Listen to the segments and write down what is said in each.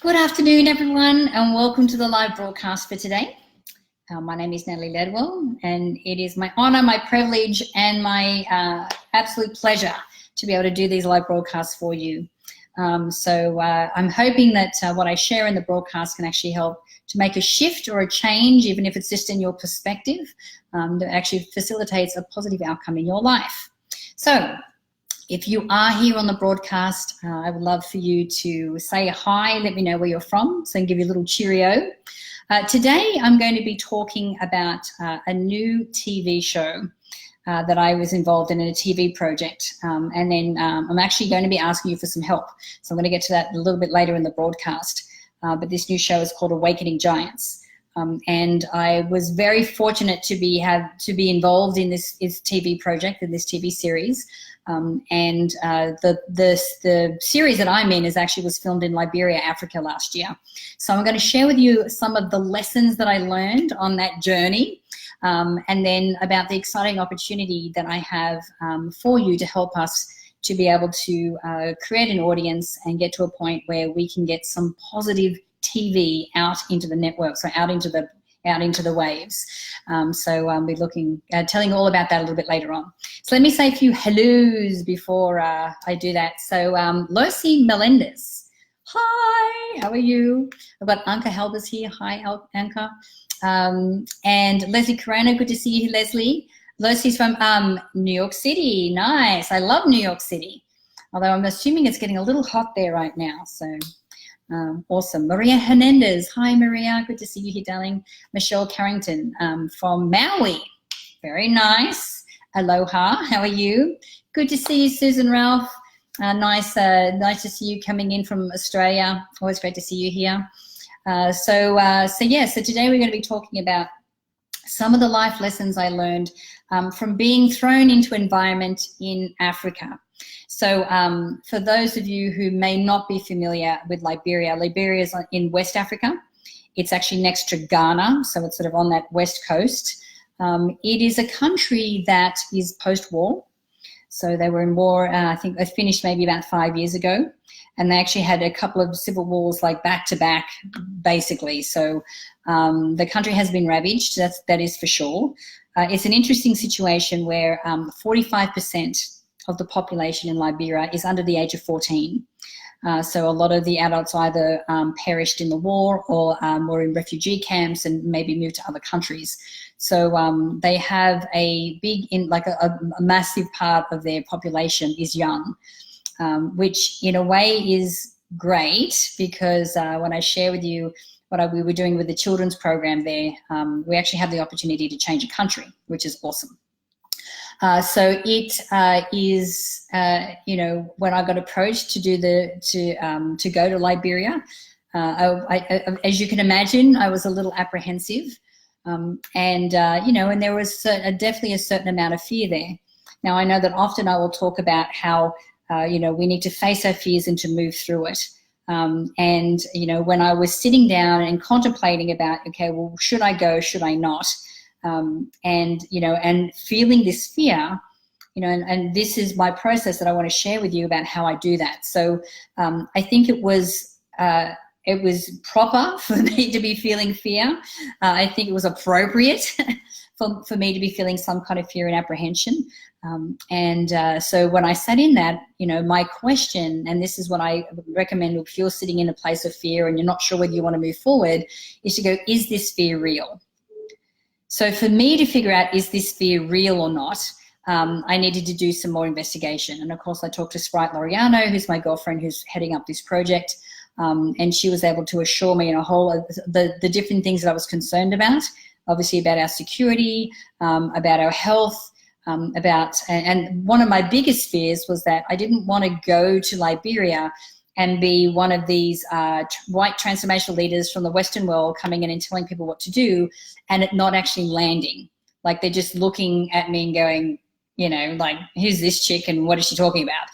Good afternoon, everyone, and welcome to the live broadcast for today. My name is Natalie Ledwell, and it is my honour, my privilege, and my absolute pleasure to be able to do these live broadcasts for you. I'm hoping that what I share in the broadcast can actually help to make a shift or a change, even if it's just in your perspective, that actually facilitates a positive outcome in your life. So, if you are here on the broadcast, I would love for you to say hi, let me know where you're from, so I can give you a little cheerio. Today, I'm going to be talking about a new TV show that I was involved in a TV project. And then I'm actually going to be asking you for some help. So I'm going to get to that a little bit later in the broadcast. But this new show is called Awakening Giants. And I was very fortunate to be involved in this TV project, in this TV series. The series that I'm in was filmed in Liberia, Africa last year. So I'm going to share with you some of the lessons that I learned on that journey, and then about the exciting opportunity that I have for you to help us to be able to create an audience and get to a point where we can get some positive TV out into the network, so out into the waves. We'll be telling you all about that a little bit later on. So let me say a few hellos before I do that. So Losi Melendez, hi, how are you? I've got Anka Helbers here, hi Anka. And Leslie Carano, good to see you, Leslie. Losi's from New York City, nice, I love New York City. Although I'm assuming it's getting a little hot there right now, so. Awesome. Maria Hernandez. Hi, Maria. Good to see you here, darling. Michelle Carrington from Maui. Very nice. Aloha. How are you? Good to see you, Susan Ralph. Nice to see you coming in from Australia. Always great to see you here. So today we're going to be talking about some of the life lessons I learned from being thrown into environment in Africa. So for those of you who may not be familiar with Liberia, Liberia is in West Africa. It's actually next to Ghana, so it's sort of on that west coast. It is a country that is post-war. So they were in war, I think they finished maybe about 5 years ago. And they actually had a couple of civil wars like back to back, basically. So the country has been ravaged, that is for sure. It's an interesting situation where 45% of the population in Liberia is under the age of 14. So a lot of the adults either perished in the war or were in refugee camps and maybe moved to other countries. So they have a massive part of their population is young, which in a way is great because when I share with you what we were doing with the children's program there, we actually have the opportunity to change a country, which is awesome. So it is, when I got approached to go to Liberia, as you can imagine, I was a little apprehensive, and there was definitely a certain amount of fear there. Now I know that often I will talk about how we need to face our fears and to move through it. When I was sitting down and contemplating about, okay, well, should I go? Should I not? And feeling this fear, and this is my process that I want to share with you about how I do that. So I think it was proper for me to be feeling fear. I think it was appropriate for me to be feeling some kind of fear and apprehension. So when I sat in that, my question, and this is what I recommend if you're sitting in a place of fear and you're not sure whether you want to move forward, is to go, is this fear real? So for me to figure out, is this fear real or not, I needed to do some more investigation. And of course, I talked to Sprite Loriano, who's my girlfriend, who's heading up this project. And she was able to assure me a whole of the different things that I was concerned about, obviously about our security, about our health, and one of my biggest fears was that I didn't want to go to Liberia and be one of these white transformational leaders from the Western world coming in and telling people what to do and it not actually landing. Like they're just looking at me and going, who's this chick and what is she talking about?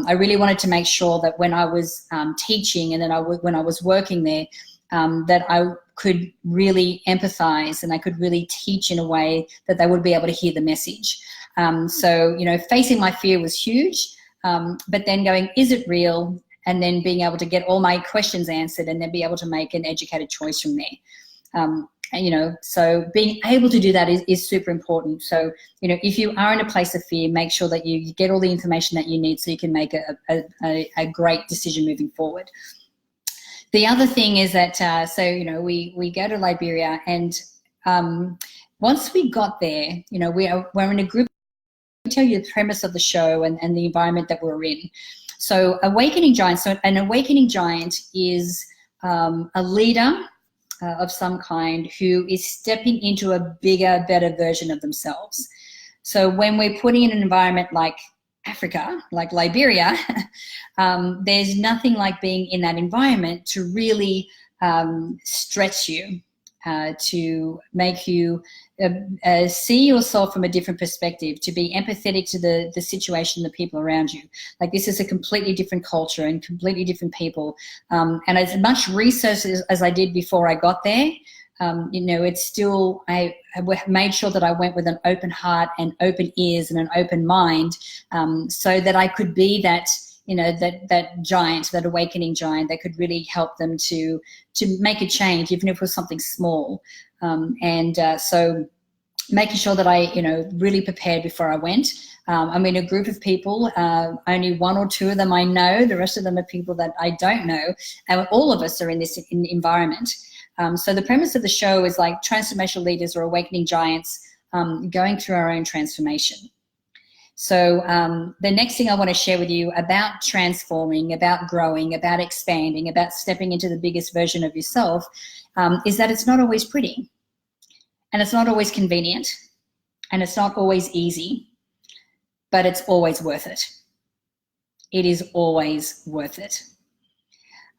I really wanted to make sure that when I was teaching and then when I was working there, that I could really empathize and I could really teach in a way that they would be able to hear the message. Facing my fear was huge, but then going, is it real? and then being able to get all my questions answered and then be able to make an educated choice from there. And, you know, so being able to do that is super important. So, you know, if you are in a place of fear, make sure that you get all the information that you need so you can make a great decision moving forward. The other thing is that, so, you know, we go to Liberia, and once we got there, you know, we're in a group. I'll tell you the premise of the show and the environment that we're in. So Awakening Giant, so an Awakening Giant is a leader of some kind who is stepping into a bigger, better version of themselves. So when we're putting in an environment like Africa, like Liberia, there's nothing like being in that environment to really stretch you, to make you see yourself from a different perspective, to be empathetic to the situation, the people around you. Like, this is a completely different culture and completely different people. And as much research as I did before I got there, you know, it's still, I made sure that I went with an open heart and open ears and an open mind, so that I could be that, you know, that giant, that awakening giant that could really help them to make a change, even if it was something small. So making sure that I, you know, really prepared before I went. I'm in a group of people, only one or two of them I know, the rest of them are people that I don't know, and all of us are in this environment. So the premise of the show is like transformational leaders or awakening giants going through our own transformation. So the next thing I want to share with you about transforming, about growing, about expanding, about stepping into the biggest version of yourself is that it's not always pretty, and it's not always convenient, and it's not always easy, but it's always worth it. It is always worth it.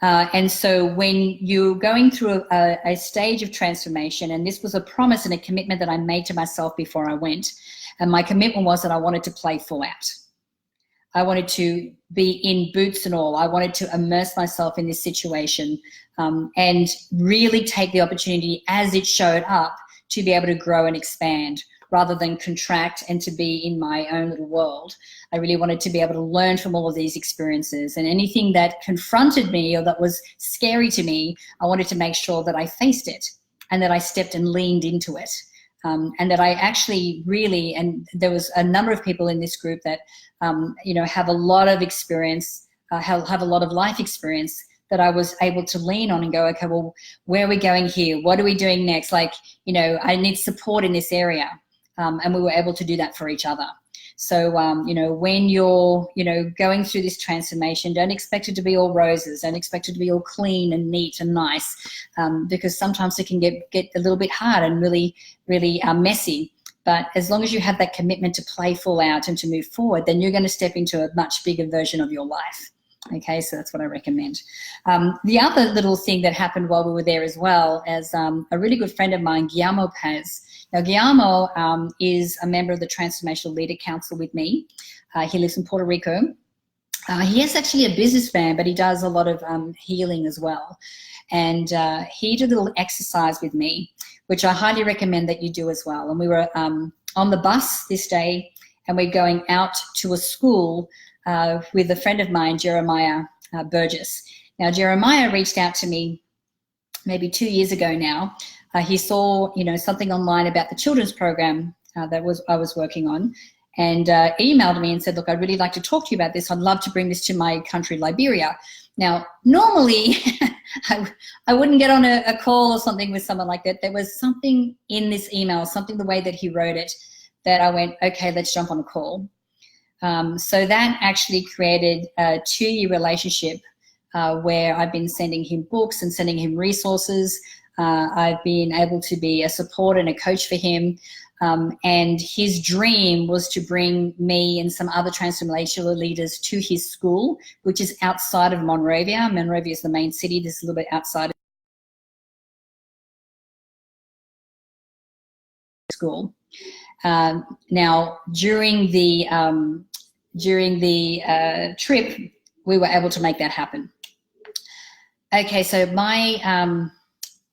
And so when you're going through a stage of transformation, and this was a promise and a commitment that I made to myself before I went, and my commitment was that I wanted to play full out. I wanted to be in boots and all. I wanted to immerse myself in this situation and really take the opportunity as it showed up to be able to grow and expand rather than contract and to be in my own little world. I really wanted to be able to learn from all of these experiences, and anything that confronted me or that was scary to me, I wanted to make sure that I faced it and that I stepped and leaned into it. And that I actually really, and there was a number of people in this group that, you know, have a lot of experience, have a lot of life experience that I was able to lean on and go, okay, well, where are we going here? What are we doing next? Like, you know, I need support in this area. And we were able to do that for each other. So, you know, when you're, you know, going through this transformation, don't expect it to be all roses. Don't expect it to be all clean and neat and nice, because sometimes it can get a little bit hard and really, really messy. But as long as you have that commitment to play full out and to move forward, then you're going to step into a much bigger version of your life. Okay, so that's what I recommend. The other little thing that happened while we were there as well is a really good friend of mine, Guillermo Paz. Now, Guillermo is a member of the Transformational Leader Council with me. He lives in Puerto Rico. He is actually a businessman, but he does a lot of healing as well. And he did a little exercise with me, which I highly recommend that you do as well. And we were on the bus this day, and we're going out to a school with a friend of mine, Jeremiah Burgess. Now, Jeremiah reached out to me maybe 2 years ago now. He saw, you know, something online about the children's program that I was working on, and emailed me and said, look, I'd really like to talk to you about this. I'd love to bring this to my country, Liberia. Now, normally I wouldn't get on a call or something with someone like that. There was something in this email, something the way that he wrote it, that I went, okay, let's jump on a call. So that actually created a 2-year relationship where I've been sending him books and sending him resources. I've been able to be a support and a coach for him. And his dream was to bring me and some other transformational leaders to his school, which is outside of Monrovia. Monrovia is the main city. This is a little bit outside of school. Now, during the trip, we were able to make that happen. Okay, so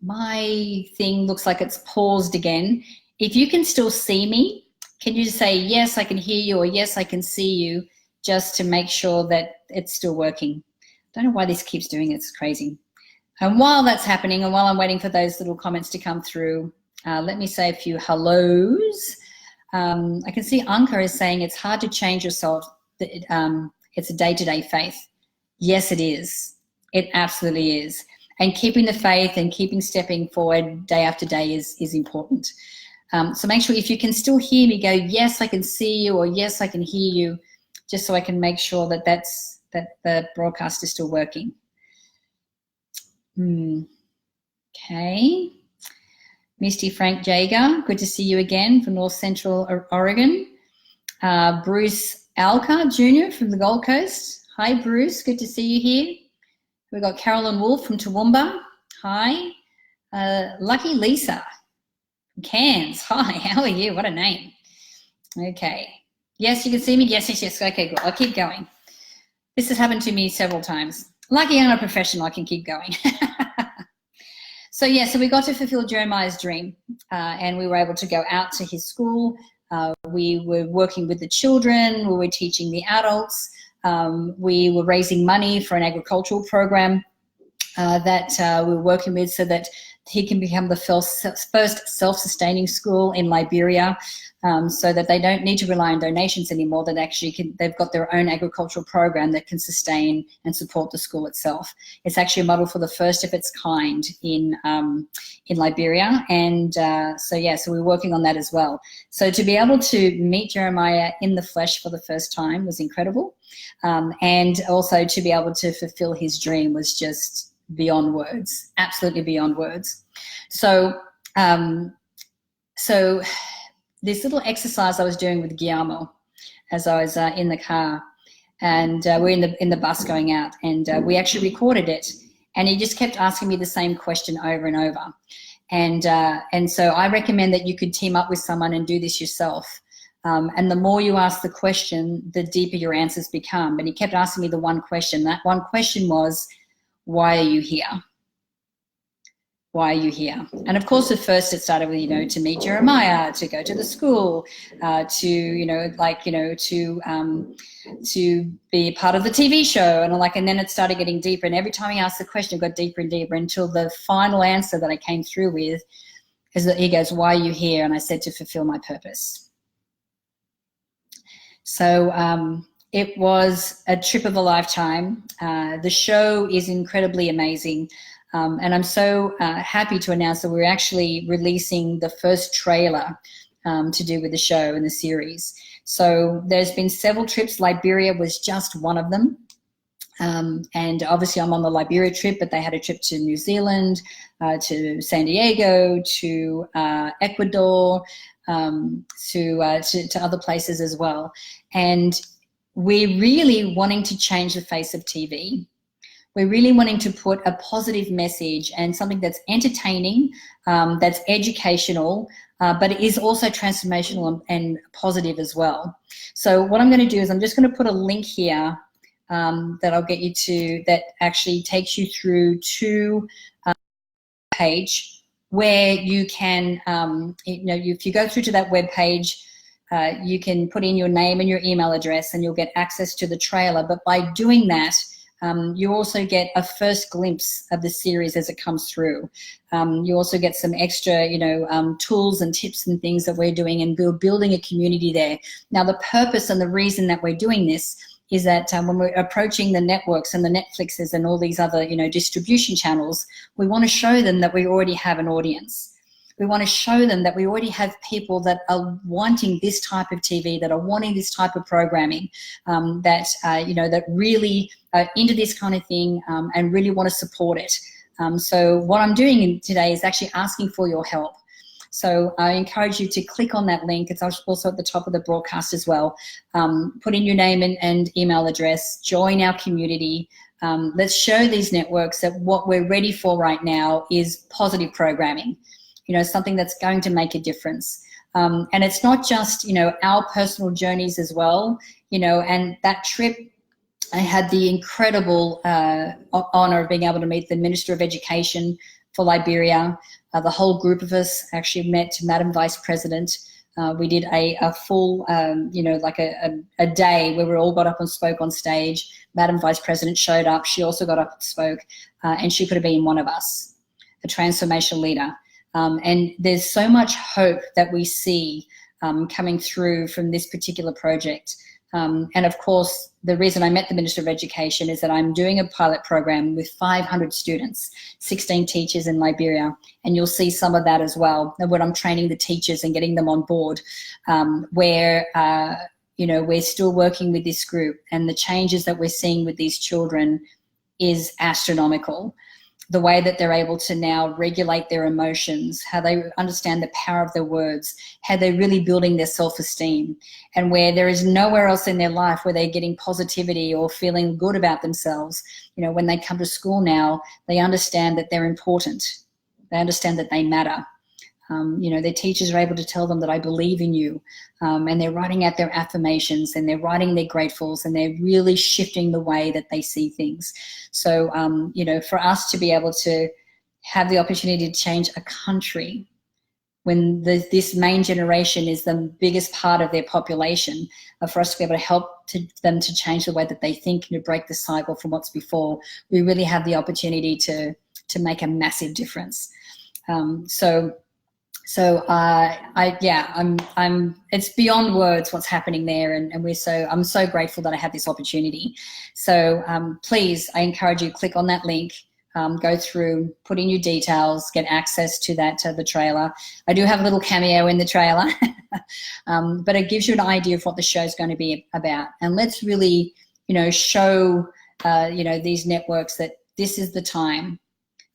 my thing looks like it's paused again. If you can still see me, can you just say, yes, I can hear you, or yes, I can see you, just to make sure that it's still working. Don't know why this keeps doing it. It's crazy. And while that's happening and while I'm waiting for those little comments to come through, let me say a few hellos. I can see Anka is saying it's hard to change yourself. It's a day-to-day faith. Yes, it is. It absolutely is. And keeping the faith and keeping stepping forward day after day is important. So make sure if you can still hear me, go, yes, I can see you, or yes, I can hear you, just so I can make sure that that the broadcast is still working. Okay. Misty Frank Jager, good to see you again from North Central Oregon. Bruce Alka Jr. from the Gold Coast. Hi, Bruce, good to see you here. We've got Carolyn Wolf from Toowoomba. Hi. Lucky Lisa from Cairns. Hi, how are you? What a name. Okay. Yes, you can see me? Yes, yes, yes. Okay, good. I'll keep going. This has happened to me several times. Lucky I'm a professional, I can keep going. So we got to fulfill Jeremiah's dream, and we were able to go out to his school. We were working with the children, we were teaching the adults, we were raising money for an agricultural program that we were working with so that he can become the first self-sustaining school in Liberia, so that they don't need to rely on donations anymore, that actually they've got their own agricultural program that can sustain and support the school itself. It's actually a model for the first of its kind in Liberia, and so we're working on that as well. So to be able to meet Jeremiah in the flesh for the first time was incredible, and also to be able to fulfill his dream was just beyond words, absolutely beyond words. So this little exercise I was doing with Guillermo as I was in the car, and we're in the bus going out, and we actually recorded it, and he just kept asking me the same question over and over. And so I recommend that you could team up with someone and do this yourself. And the more you ask the question, the deeper your answers become. And he kept asking me the one question. That one question was, why are you here? Why are you here? And of course, at first it started with, to meet Jeremiah, to go to the school, to be part of the TV show, and then it started getting deeper. And every time he asked the question, it got deeper and deeper until the final answer that I came through with is that he goes, why are you here? And I said, to fulfill my purpose. So it was a trip of a lifetime. The show is incredibly amazing. And I'm so happy to announce that we're actually releasing the first trailer to do with the show and the series. So there's been several trips. Liberia was just one of them. And obviously I'm on the Liberia trip, but they had a trip to New Zealand, to San Diego, to Ecuador, to other places as well. And we're really wanting to change the face of TV. We're really wanting to put a positive message and something that's entertaining, that's educational, but it is also transformational and positive as well. So what I'm going to do is I'm just going to put a link here that I'll get you to, that actually takes you through to a page where you can, if you go through to that web page, you can put in your name and your email address and you'll get access to the trailer. But by doing that, you also get a first glimpse of the series as it comes through. You also get some extra, tools and tips and things that we're doing, and we're building a community there. Now, the purpose and the reason that we're doing this is that when we're approaching the networks and the Netflixes and all these other, distribution channels, we want to show them that we already have an audience. We want to show them that we already have people that are wanting this type of TV, that are wanting this type of programming, that really are into this kind of thing and really want to support it. So what I'm doing today is actually asking for your help. So I encourage you to click on that link. It's also at the top of the broadcast as well. Put in your name and email address, join our community. Let's show these networks that what we're ready for right now is positive programming. Something that's going to make a difference. And it's not just, our personal journeys as well, and that trip, I had the incredible honor of being able to meet the Minister of Education for Liberia. The whole group of us actually met Madam Vice President. We did a full, like a day where we all got up and spoke on stage. Madam Vice President showed up. She also got up and spoke, and she could have been one of us, a transformational leader. And there's so much hope that we see coming through from this particular project. And of course, the reason I met the Minister of Education is that I'm doing a pilot program with 500 students, 16 teachers in Liberia, and you'll see some of that as well, when I'm training the teachers and getting them on board, where, we're still working with this group, and the changes that we're seeing with these children is astronomical. The way that they're able to now regulate their emotions, how they understand the power of their words, how they're really building their self-esteem, and where there is nowhere else in their life where they're getting positivity or feeling good about themselves. When they come to school now, they understand that they're important. They understand that they matter. Their teachers are able to tell them that I believe in you, and they're writing out their affirmations, and they're writing their gratefuls, and they're really shifting the way that they see things. So, for us to be able to have the opportunity to change a country when this main generation is the biggest part of their population, for us to be able to help them to change the way that they think and to break the cycle from what's before, we really have the opportunity to make a massive difference. It's beyond words what's happening there, and I'm so grateful that I have this opportunity. So please, I encourage you, click on that link, go through, put in your details, get access to the trailer. I do have a little cameo in the trailer, but it gives you an idea of what the show's going to be about. And let's really, show, these networks that this is the time.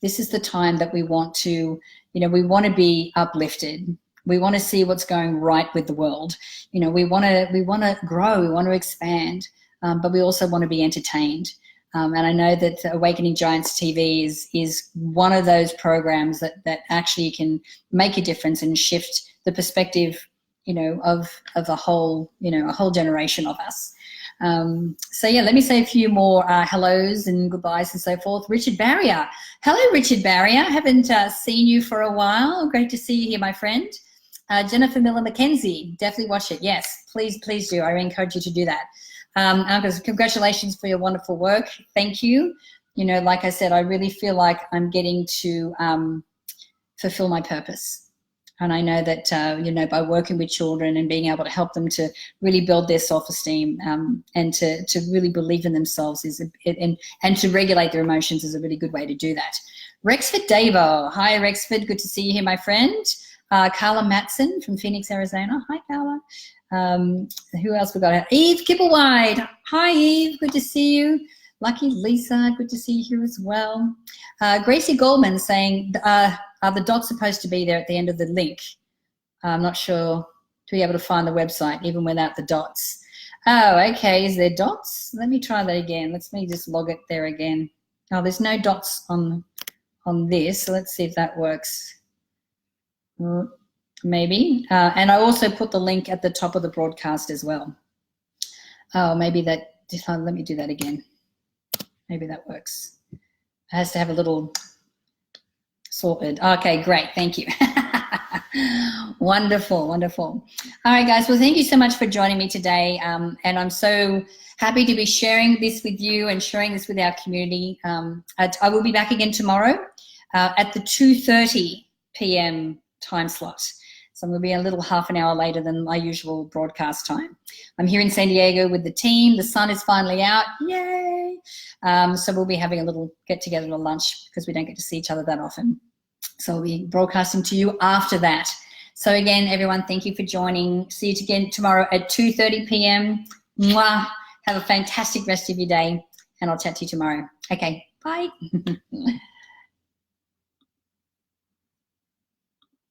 This is the time that we want to, we want to be uplifted. We want to see what's going right with the world. We want to grow, we want to expand, but we also want to be entertained. And I know that Awakening Giants TV is one of those programs that actually can make a difference and shift the perspective, of a whole generation of us. Let me say a few more hellos and goodbyes and so forth. Richard Barrier. Hello, Richard Barrier. Haven't seen you for a while. Great to see you here, my friend. Jennifer Miller McKenzie. Definitely watch it. Yes, please do. I encourage you to do that. Congratulations for your wonderful work. Thank you. Like I said, I really feel like I'm getting to fulfill my purpose. And I know that, by working with children and being able to help them to really build their self-esteem and to really believe in themselves and to regulate their emotions is a really good way to do that. Rexford Davo. Hi, Rexford. Good to see you here, my friend. Carla Matson from Phoenix, Arizona. Hi, Carla. Who else we got? Eve Kipplewide. Hi, Eve. Good to see you. Lucky Lisa. Good to see you here as well. Gracie Goldman saying, are the dots supposed to be there at the end of the link? I'm not sure to be able to find the website even without the dots. Oh, okay. Is there dots? Let me try that again. Let me just log it there again. Oh, there's no dots on this. So let's see if that works. Maybe. And I also put the link at the top of the broadcast as well. Oh, maybe that. Let me do that again. Maybe that works. It has to have a little sorted. Okay, great. Thank you. Wonderful, wonderful. All right, guys. Well, thank you so much for joining me today. And I'm so happy to be sharing this with you and sharing this with our community. I will be back again tomorrow at the 2:30 p.m. time slot. So I'm going to be a little half an hour later than my usual broadcast time. I'm here in San Diego with the team. The sun is finally out. Yay! So we'll be having a little get-together at lunch because we don't get to see each other that often. So we'll be broadcasting to you after that. So again, everyone, thank you for joining. See you again tomorrow at 2:30 p.m. Mwah! Have a fantastic rest of your day, and I'll chat to you tomorrow. Okay, bye.